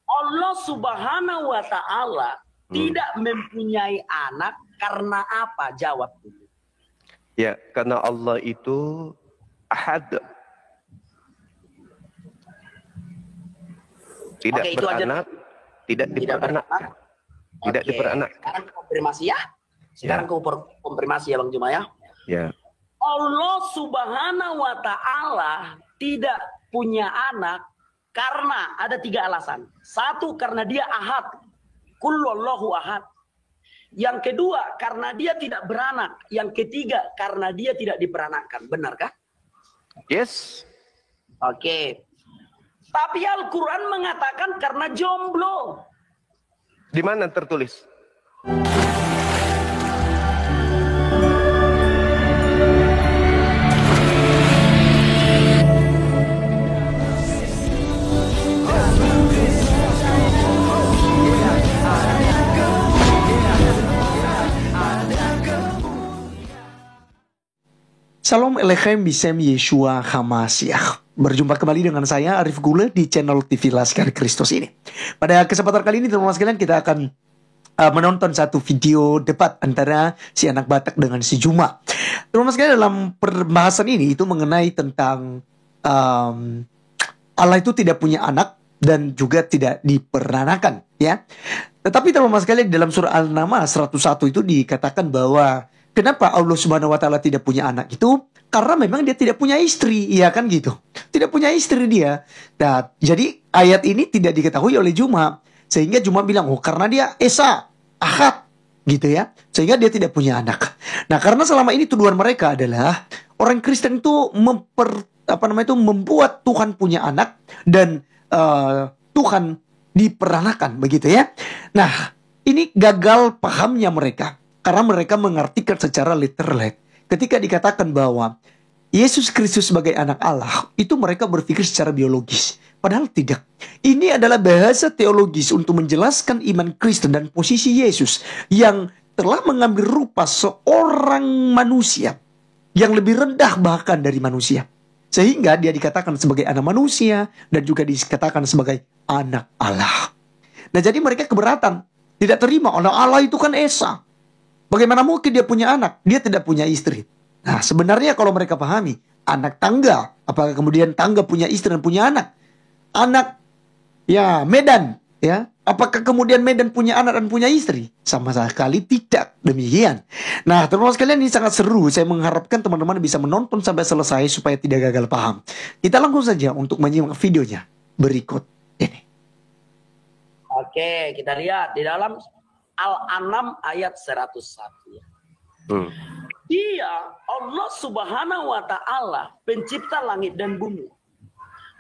Allah Subhanahu wa Ta'ala tidak mempunyai anak karena apa? Jawab dulu. Ya, karena Allah itu ahad. Tidak Oke, itu beranak, aja. tidak diperanakkan. Tidak Oke. diperanakkan. Sekarang konfirmasi ya. Sekarang konfirmasi ya Bang Juma ya. Ya. Allah Subhanahu wa Ta'ala tidak punya anak karena ada 3 alasan. 1, karena dia ahad. Kullallahu ahad. Yang kedua, karena dia tidak beranak. Yang ketiga, karena dia tidak diperanakkan. Benarkah? Yes. Oke. Tapi Al-Quran mengatakan karena jomblo. Di mana tertulis? Salam Elechem Bisem Yeshua Hamasiah. Berjumpa kembali dengan saya Arif Gule di channel TV Laskar Kristus ini. Pada kesempatan kali ini teman-teman sekalian kita akan menonton satu video debat antara si anak Batak dengan si Juma. Teman-teman sekalian, dalam pembahasan ini itu mengenai tentang Allah itu tidak punya anak dan juga tidak diperanakan, ya. Tetapi teman-teman sekalian, dalam surah Al-Naml 101 itu dikatakan bahwa kenapa Allah Subhanahu wa Ta'ala tidak punya anak itu? Karena memang dia tidak punya istri, ya kan gitu. Tidak punya istri dia. Nah, jadi ayat ini tidak diketahui oleh Juma. Sehingga Juma bilang, oh karena dia Esa, Ahad, gitu ya. Sehingga dia tidak punya anak. Nah, karena selama ini tuduhan mereka adalah orang Kristen itu membuat Tuhan punya anak dan Tuhan diperanakan, begitu ya. Nah, ini gagal pahamnya mereka. Karena mereka mengartikan secara literal. Ketika dikatakan bahwa Yesus Kristus sebagai anak Allah, itu mereka berpikir secara biologis. Padahal tidak. Ini adalah bahasa teologis untuk menjelaskan iman Kristen dan posisi Yesus yang telah mengambil rupa seorang manusia yang lebih rendah bahkan dari manusia. Sehingga dia dikatakan sebagai anak manusia dan juga dikatakan sebagai anak Allah. Nah, jadi mereka keberatan. Tidak terima, Allah itu kan Esa. Bagaimana mungkin dia punya anak? Dia tidak punya istri. Nah, sebenarnya kalau mereka pahami, anak tangga, apakah kemudian tangga punya istri dan punya anak? Anak, ya Medan, ya. Apakah kemudian Medan punya anak dan punya istri? Sama sekali tidak demikian. Nah, teman-teman sekalian, ini sangat seru. Saya mengharapkan teman-teman bisa menonton sampai selesai supaya tidak gagal paham. Kita langsung saja untuk menyimak videonya berikut ini. Oke, kita lihat di dalam Al-An'am ayat 101 ya. Dia Allah Subhanahu wa Ta'ala pencipta langit dan bumi.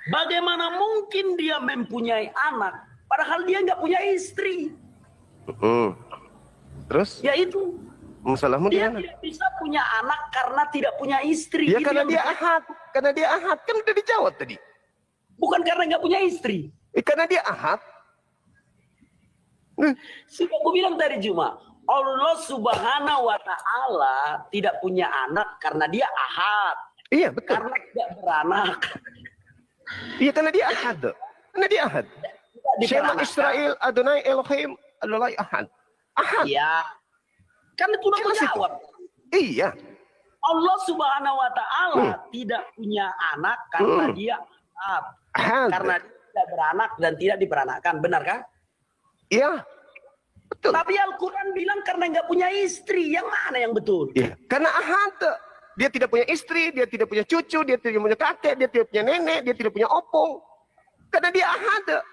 Bagaimana mungkin dia mempunyai anak padahal dia nggak punya istri? Terus? Yaitu masalahmu dia dimana? tidak bisa punya anak karena tidak punya istri. Ya karena dia ahad. Karena dia ahad, kan udah dijawab tadi. Bukan karena nggak punya istri. Karena dia ahad. Sudah aku bilang tadi Juma, Allah Subhanahu wa Ta'ala tidak punya anak karena dia ahad. Iya betul. Karena tidak beranak. Iya karena dia ahad. Karena dia ahad. Shema Israel Adonai Elohim Adonai ahad. Ahad. Iya. Kan itu udah menjawab. Iya. Allah Subhanahu wa Ta'ala tidak punya anak karena dia ahad. Karena dia tidak beranak dan tidak diperanakkan. Benarkah? Iya, betul. Tapi Al-Quran bilang karena nggak punya istri. Yang mana yang betul? Iya, karena ahad. Dia tidak punya istri, dia tidak punya cucu, dia tidak punya kakek, dia tidak punya nenek, dia tidak punya opung. Karena dia ahad.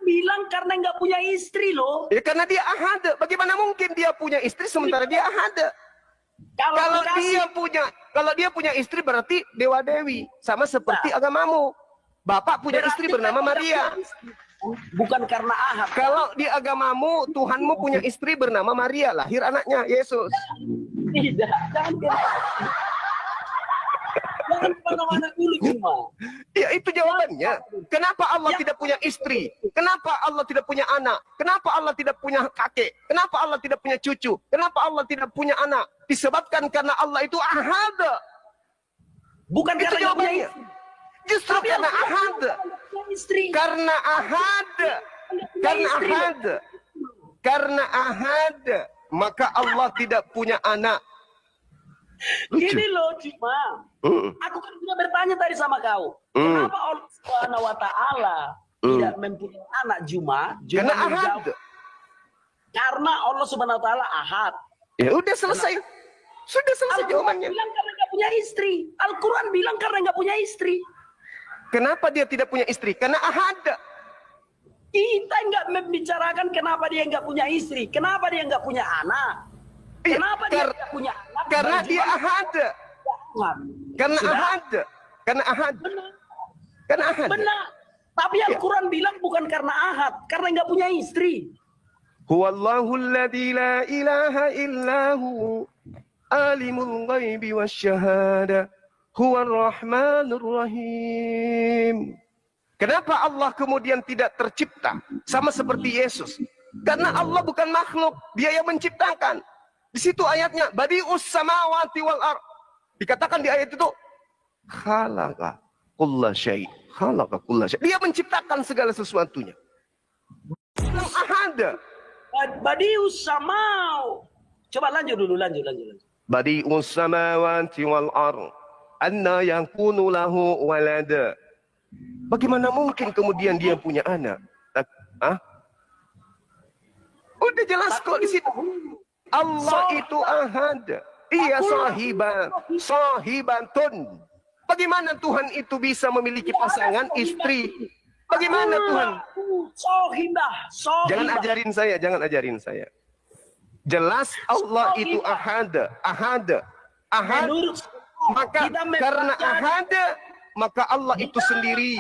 Bilang karena nggak punya istri loh. Ya karena dia ahad. Bagaimana mungkin dia punya istri sementara dia ahad? Kalau dia punya istri berarti dewa dewi, sama seperti agamamu. Bapak punya istri bernama Maria. Bukan karena ahad. Kalau di agamamu, Tuhanmu punya istri bernama Maria, lahir anaknya, Yesus. Tidak, jangan kemana-mana dulu cuma. Ya itu jawabannya. Kenapa Allah tidak punya istri? Kenapa Allah tidak punya anak? Kenapa Allah tidak punya kakek? Kenapa Allah tidak punya cucu? Kenapa Allah tidak punya anak? Disebabkan karena Allah itu ahad. Bukan itu karena jawabannya. Justru karena ahad. Karena ahad. karena istri. ahad. Karena ahad, maka Allah tidak punya anak. Lucu. Gini loh, Cuma. Aku kan sudah bertanya tadi sama kau. Kenapa Allah Subhanahu wa Ta'ala tidak mempunyai anak Juma? Karena ahad. menjawab, karena Allah Subhanahu wa Ta'ala ahad. Ya udah selesai. Sudah selesai Al-Quran jawabannya. bilang karena nggak punya istri. Al-Quran bilang karena nggak punya istri. Kenapa dia tidak punya istri? Karena ahad. Kita nggak membicarakan kenapa dia nggak punya istri. Kenapa dia nggak punya anak. Iya, Kenapa dia nggak punya anak. Karena dan dia Juma ahad. ahad. Karena Sudah? ahad. Karena ahad. Benar. Karena ahad. Benar. Tapi Al-Quran bilang bukan karena ahad. Karena nggak punya istri. Huwallahu alladzi la ilaha illahu alimul ghaibi wasyahada huwar rahmanur rahim. Kenapa Allah kemudian tidak tercipta sama seperti Yesus? Karena Allah bukan makhluk, Dia yang menciptakan. Di situ ayatnya, badi'us samawati wal ardh. Dikatakan di ayat itu, khalaqa kulla syai', khalaqa kulla syai'. Dia menciptakan segala sesuatunya. Ahad. Badius samau. Coba lanjut dulu. Badi'us samawati wal ardh. Anna yakunu lahu walada. Bagaimana mungkin kemudian dia punya anak? Udah jelas kok di situ. Allah itu ahad. Iya sahibantun. Bagaimana Tuhan itu bisa memiliki pasangan istri? Bagaimana Tuhan? Sohibah. Jangan ajarin saya. Jelas Allah itu ahad. Maka karena ahad, maka Allah itu sendiri.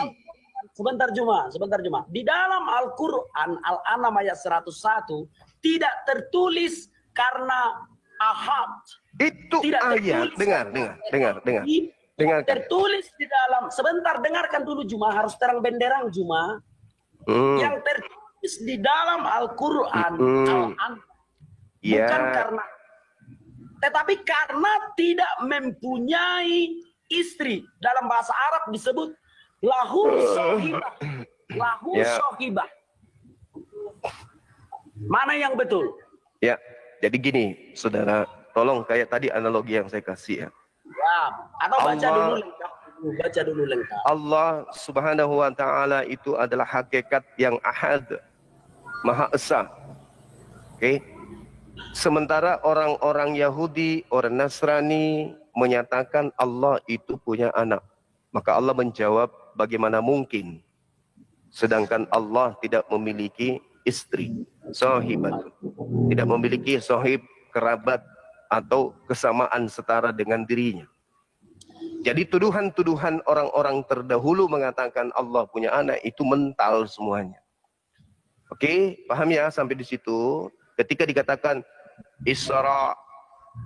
Sebentar Juma. Di dalam Al-Quran, Al-An'am ayat 101, tidak tertulis karena ahad. Itu tidak ayat. Dengar. Dengarkan. Tertulis di dalam, sebentar dengarkan dulu Juma, harus terang benderang Juma. Yang tertulis di dalam Al-Quran, Al-An'am, bukan karena, tetapi karena tidak mempunyai istri. Dalam bahasa Arab disebut lahu sohibah. Sohibah. Mana yang betul? Ya, jadi gini, saudara, tolong kayak tadi analogi yang saya kasih ya. Ya, atau baca dulu lengkap. Allah Subhanahu wa Ta'ala itu adalah hakikat yang ahad, Maha Esa. Oke. Sementara orang-orang Yahudi, orang Nasrani menyatakan Allah itu punya anak. Maka Allah menjawab, bagaimana mungkin? Sedangkan Allah tidak memiliki istri, sahibat. Tidak memiliki sahib, kerabat, atau kesamaan setara dengan dirinya. Jadi tuduhan-tuduhan orang-orang terdahulu mengatakan Allah punya anak itu mental semuanya. Oke, paham ya sampai di situ? Ketika dikatakan Isra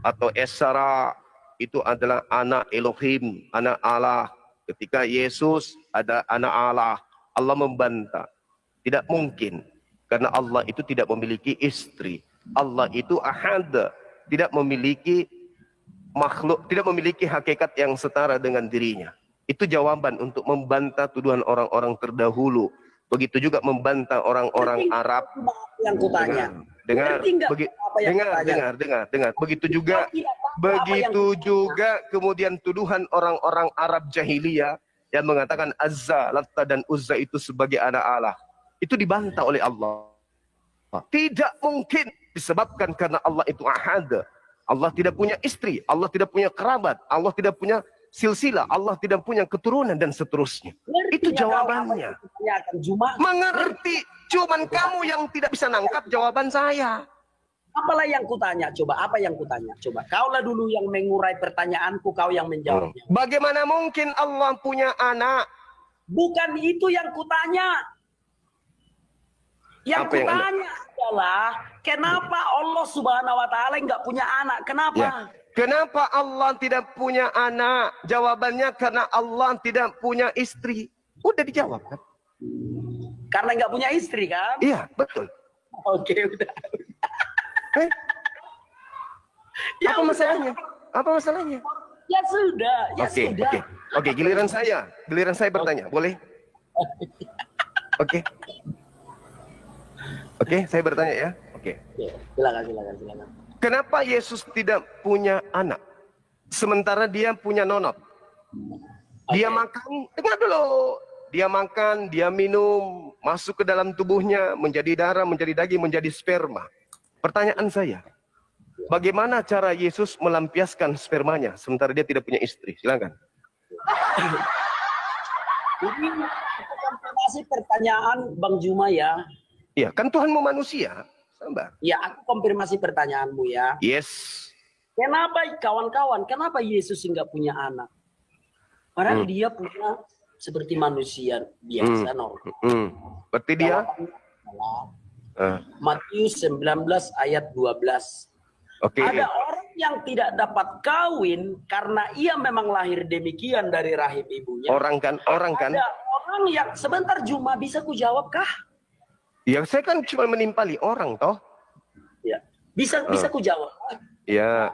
atau Esra itu adalah anak Elohim, anak Allah. Ketika Yesus ada anak Allah, Allah membantah. Tidak mungkin, karena Allah itu tidak memiliki istri. Allah itu ahad, tidak memiliki makhluk, tidak memiliki hakikat yang setara dengan dirinya. Itu jawaban untuk membantah tuduhan orang-orang terdahulu. Begitu juga membantah orang-orang Arab. Yang kutanya. Dengar. Begitu juga kemudian tuduhan orang-orang Arab jahiliyah yang mengatakan Azza, Latta dan Uzza itu sebagai anak Allah. Itu dibantah oleh Allah. Tidak mungkin disebabkan karena Allah itu ahad. Allah tidak punya istri, Allah tidak punya kerabat, Allah tidak punya silsilah, Allah tidak punya keturunan dan seterusnya. Itu jawabannya. Mengerti, cuman kamu yang tidak bisa nangkap jawaban saya. Apalah yang kutanya? Coba, apa yang kutanya? Coba, kaulah dulu yang mengurai pertanyaanku, kau yang menjawabnya. Bagaimana mungkin Allah punya anak? Bukan itu yang kutanya. Yang kutanya adalah kenapa Allah Subhanahu wa Ta'ala nggak punya anak? Kenapa? Ya. Kenapa Allah tidak punya anak? Jawabannya karena Allah tidak punya istri. Udah dijawab kan? Karena nggak punya istri kan? Iya, betul. Oke, udah. Apa masalahnya? Apa masalahnya? Ya sudah, ya sudah. Oke, giliran saya bertanya, boleh? Oke. Oke, saya bertanya ya. Oke. Ya, silakan. Kenapa Yesus tidak punya anak? Sementara dia punya nonot. Dia makan, dengar dulu. Dia makan, dia minum, masuk ke dalam tubuhnya, menjadi darah, menjadi daging, menjadi sperma. Pertanyaan saya, bagaimana cara Yesus melampiaskan spermanya sementara dia tidak punya istri? Silakan. Ini konfirmasi pertanyaan Bang Juma ya. Iya, kan Tuhanmu manusia. Sabar. Ya, aku konfirmasi pertanyaanmu ya. Yes. Kenapa kawan-kawan, kenapa Yesus nggak punya anak? Padahal dia punya seperti manusia biasa normal. Berarti dia? Matius 19 ayat 12. Oke. Ada orang yang tidak dapat kawin karena ia memang lahir demikian dari rahim ibunya. Orang kan? Ada orang yang, sebentar Juma, bisa ku jawab kah? Ya, saya kan cuma menimpali orang toh. Ya, bisa ku jawab. Ya.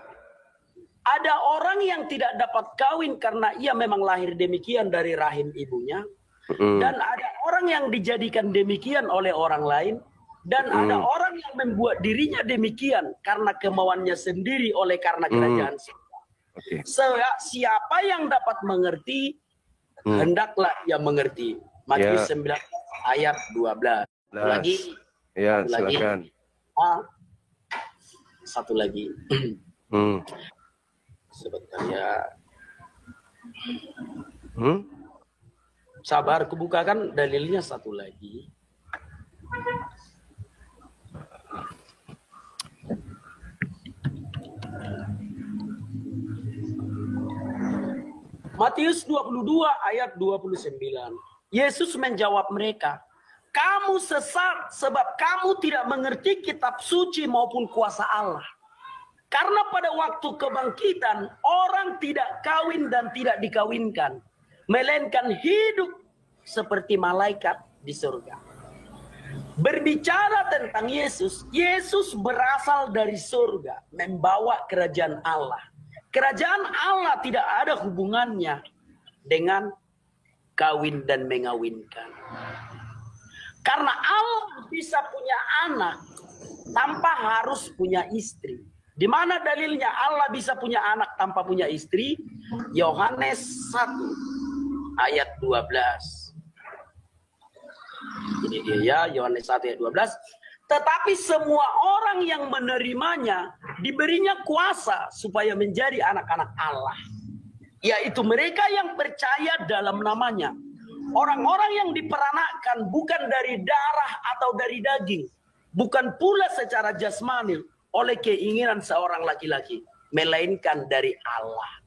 Ada orang yang tidak dapat kawin karena ia memang lahir demikian dari rahim ibunya. Dan ada orang yang dijadikan demikian oleh orang lain. Dan ada orang yang membuat dirinya demikian karena kemauannya sendiri oleh karena kerajaan surga. Okay. Siapa yang dapat mengerti, hendaklah ia mengerti. Matius 19 ayat 12. Lagi. Ya, silakan. Satu lagi. Sebentar ya. Sabar, kubukakan dalilnya satu lagi. Matius 22 ayat 29. Yesus menjawab mereka, kamu sesat sebab kamu tidak mengerti kitab suci maupun kuasa Allah. Karena pada waktu kebangkitan, orang tidak kawin dan tidak dikawinkan, melainkan hidup seperti malaikat di surga. Berbicara tentang Yesus, Yesus berasal dari surga, membawa kerajaan Allah. Kerajaan Allah tidak ada hubungannya dengan kawin dan mengawinkan. Karena Allah bisa punya anak tanpa harus punya istri. Di mana dalilnya Allah bisa punya anak tanpa punya istri? Yohanes 1 ayat 12. Ini dia ya, Yohanes 1 ayat 12. Tetapi semua orang yang menerimanya diberinya kuasa supaya menjadi anak-anak Allah. Yaitu mereka yang percaya dalam namanya. Orang-orang yang diperanakkan bukan dari darah atau dari daging. Bukan pula secara jasmani oleh keinginan seorang laki-laki. Melainkan dari Allah.